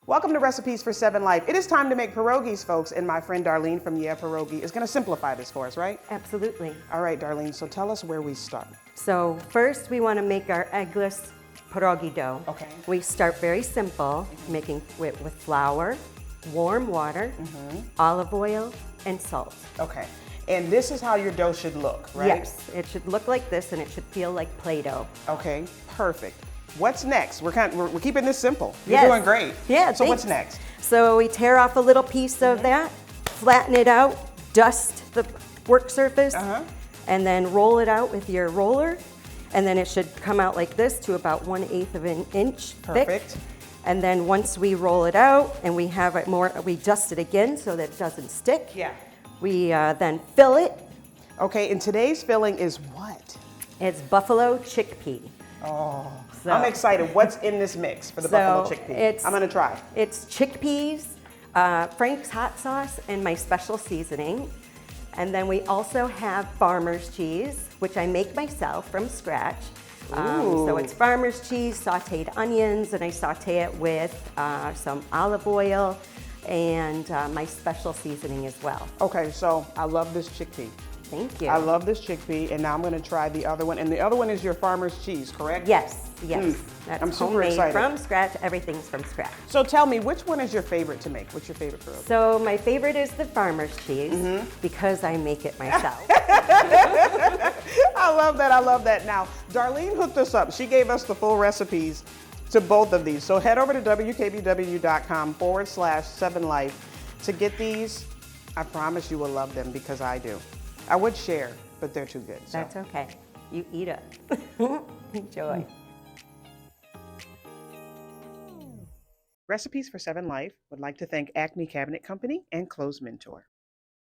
Welcome to Recipes for 7 Life. It is time to make pierogies, folks, and my friend Darlene from Yeah Pierogi is going to simplify this for us, right? Absolutely. All right, Darlene, so tell us where we start. So first we want to make our eggless pierogi dough. Okay. We start very simple, making it with flour, warm water, olive oil, and salt. Okay, and this is how your dough should look, right? Yes, it should look like this and it should feel like Play-Doh. Okay, perfect. What's next? We're keeping this simple. You're Yes. doing great. Yeah, So what's thanks. next? So we tear off a little piece of that, flatten it out, dust the work surface, and then roll it out with your roller. And then it should come out like this to about 1/8 of an inch Perfect. thick. And then once we roll it out and we have it more, we dust it again so that it doesn't stick. Yeah. We then fill it. Okay, and today's filling is what? It's buffalo chickpea. Oh, So- I'm excited. What's in this mix for the buffalo chickpea? I'm gonna try. It's chickpeas, Frank's hot sauce, and my special seasoning. And then we also have farmer's cheese, which I make myself from scratch. So it's farmer's cheese, sauteed onions, and I saute it with some olive oil and my special seasoning as well. Okay, so I love this chickpea. Thank you. I love this chickpea, and now I'm gonna try the other one. And the other one is your farmer's cheese, correct? Yes, yes. That's I'm super homemade excited. from scratch. Everything's from scratch. So tell me, which one is your favorite to make? What's your favorite pierogi? So my favorite is the farmer's cheese because I make it myself. I love that. I love that. Now, Darlene hooked us up. She gave us the full recipes to both of these. So head over to wkbw.com/7life to get these. I promise you will love them because I do. I would share, but they're too good. So. That's okay. You eat it. Enjoy. Recipes for 7 Life would like to thank Acme Cabinet Company and Clothes Mentor.